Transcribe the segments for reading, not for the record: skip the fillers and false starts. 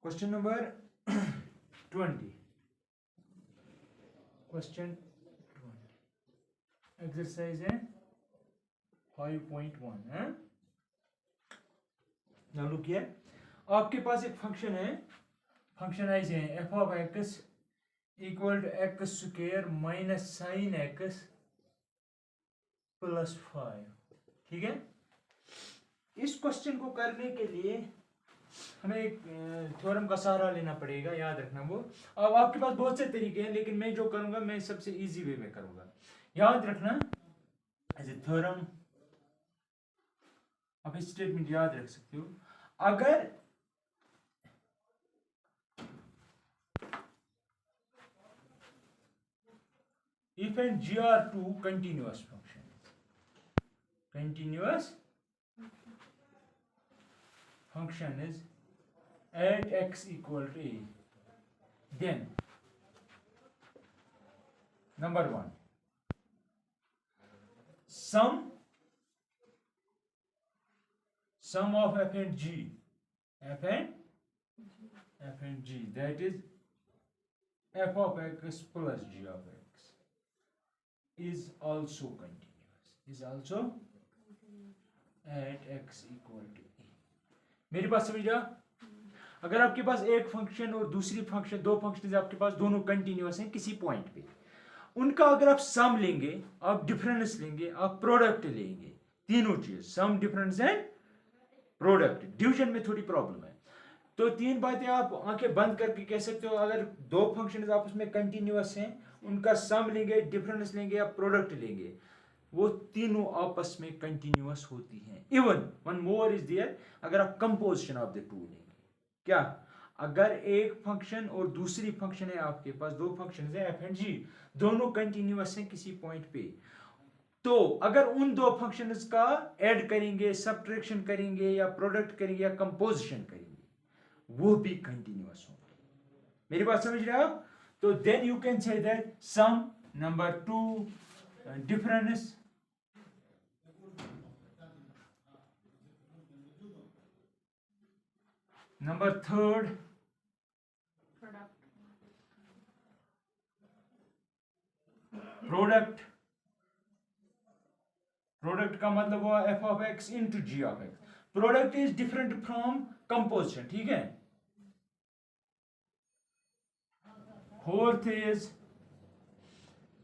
Question number 20. Question 20. Exercise है 5.1 है. Now look here. आपके पास एक फंक्शन है, फंक्शनाइज है f of x equal to x square minus sine x plus 5. ठीक है. इस क्वेश्चन को करने के लिए हमें एक थ्योरम का सहारा लेना पड़ेगा, याद रखना वो. अब आपके पास बहुत से तरीके हैं, लेकिन मैं जो करूंगा मैं सबसे इजी वे में करूंगा. याद रखना एज ए थ्योरम, आप इस स्टेटमेंट याद रख सकते हो. अगर if and g are two continuous functions, continuous function is at x equal to a, then number one, sum of f and g, that is f of x plus g of x is also continuous, at x equal to a. मेरी बात समझा? अगर आपके पास एक function और दूसरी function, दो function आपके पास दोनों कंटिन्यूअस हैं किसी पॉइंट पे, उनका अगर आप सम लेंगे, आप डिफरेंस लेंगे, आप प्रोडक्ट लेंगे, तीनों चीज सम, डिफरेंस एंड प्रोडक्ट. डिवीजन में थोड़ी प्रॉब्लम है, तो तीन बातें आप आंखें बंद करके कह सकते हो. अगर दो फंक्शंस आपस में कंटिन्यूअस हैं, उनका सम लेंगे, डिफरेंस लेंगे या प्रोडक्ट लेंगे, वो तीनों आपस में कंटिन्यूअस होती हैं. Even one more is there, अगर आप कंपोजिशन ऑफ द टू लेंगे. क्या? अगर एक फंक्शन और दूसरी फंक्शन है, आपके पास दो फंक्शन है एफ एंड जी, दोनों कंटिन्यूअस हैं किसी पॉइंट पे, तो अगर उन दो फंक्शंस का ऐड करेंगे, सब्ट्रैक्शन करेंगे या प्रोडक्ट करेंगे या कंपोजिशन करेंगे, वो भी कंटिन्यूअस होंगे. मेरी बात समझ रहे हो? तो then you can say that sum, number two difference, number third product. Product का मतलब हुआ f of x into g of x. Product is different from composition. ठीक है. फोर्थ इज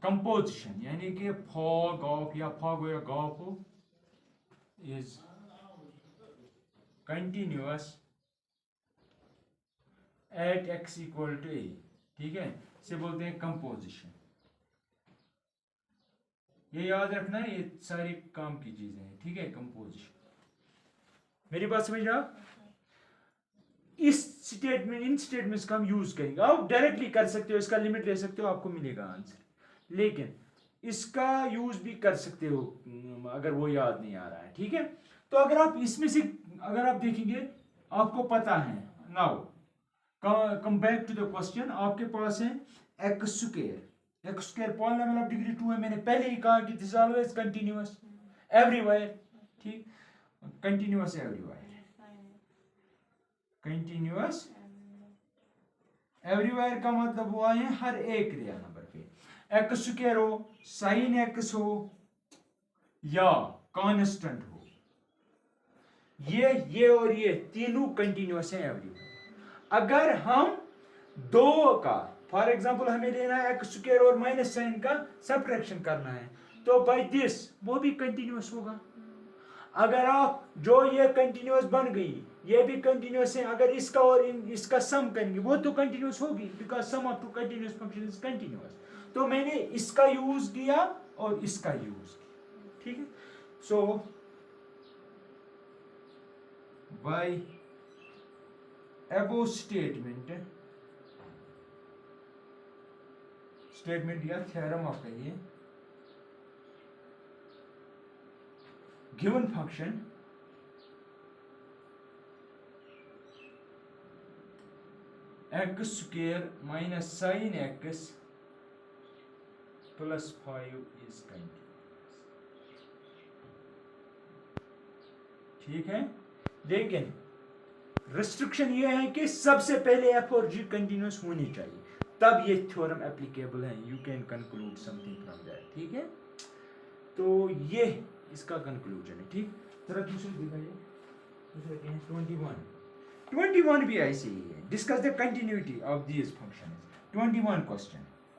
कंपोजिशन, यानी कि फॉग ऑफ या फॉग या gof is continuous at x equal to a. ठीक है, इसे बोलते हैं कंपोजिशन. ये याद रखना है, ये सारी काम की चीजें हैं. ठीक है, कंपोजिशन. मेरी बात समझ रहे हो? इस स्टेटमेंट, इन स्टेटमेंट्स का हम यूज करेंगे. आप डायरेक्टली कर सकते हो, इसका लिमिट ले सकते हो, आपको मिलेगा आंसर, लेकिन इसका यूज भी कर सकते हो अगर वो याद नहीं आ रहा है. ठीक है. तो अगर आप इसमें से अगर आप देखेंगे, आपको पता है. Now come back to the question. आपके पास है x square. X square polynomial of degree 2 है. मैंने पहले ही कहा कि दिस ऑलवेज कंटिन्यूअस एवरीवेयर. ठीक, कंटिन्यूअस एवरीवेयर, कंटिन्यूअस एवरीवेयर का मतलब हुआ है हर एक रियल नंबर पे. एक्स स्क्वायर हो, साइन एक्स हो या कांस्टेंट हो, ये और ये तीनों कंटिन्यूअस है एवरीवेयर. अगर हम दो का, फॉर एग्जांपल हमें लेना है एक्स स्क्वायर और माइनस साइन का सब्ट्रैक्शन करना है, तो बाय दिस वो भी कंटिन्यूअस होगा. अगर आप जो ये कंटिन्यूअस बन गई, ये भी कंटिन्यूअस है, अगर इसका और इसका सम करेंगे, वो तो कंटिन्यूअस होगी, because sum of two continuous function is continuous. तो मैंने इसका यूज किया और इसका यूज किया. ठीक है. सो बाय अबोव स्टेटमेंट या थ्योरम आप कहिए, given function x square minus sine x plus 5 is continuous. ठीक है. लेकिन रिस्ट्रिक्शन ये है कि सबसे पहले एफ और जी कंटिन्यूस होनी चाहिए, तब ये थ्योरम एप्लीकेबल है, you can conclude something from that, ठीक है। तो ये इसका कंक्लूजन है, ठीक। जरा दूसरे दिखाइए, दूसरे क्या है 21 भी ऐसे ही है, discuss the continuity of these functions. 21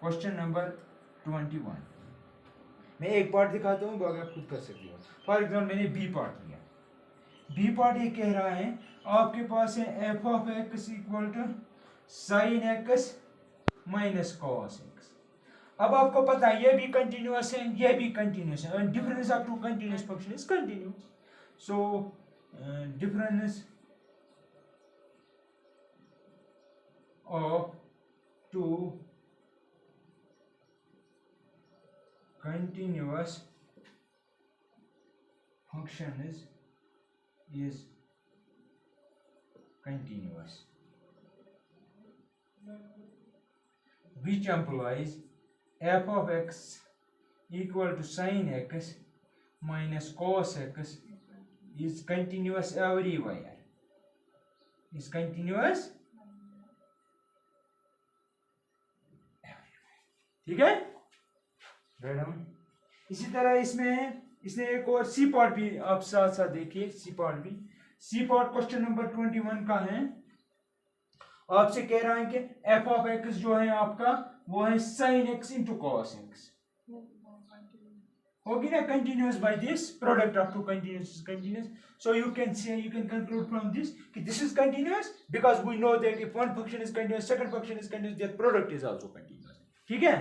question number 21, मैं एक पार्ट दिखाता हूँ, बाकी आप खुद कर सकते हो। फॉर एग्जाम्पल मैंने बी पार्ट लिया, बी पार्ट ये कह रहा है आपके पास है f of x equal to sine x minus cos x. अब आपको पता है ये भी कंटिन्यूअस है, ये भी कंटिन्यूअस है, and difference of two continuous function is continuous. So difference of two continuous function is continuous, which implies f of x equal to sin x minus cos x is continuous everywhere, is continuous, ठीक है। इसी तरह इसमें इसने एक और C part भी आप साथ साथ देखिए, सी पार्ट क्वेश्चन नंबर 21 का है, आपसे कह रहा है कि एफ ऑफ एक्स जो है आपका वो है sine x into cos x, होगी ना continuous by this product of two continuous. So you can conclude from this कि this is continuous because we know that if one function is continuous second function is continuous, that product is also continuous, ठीक है।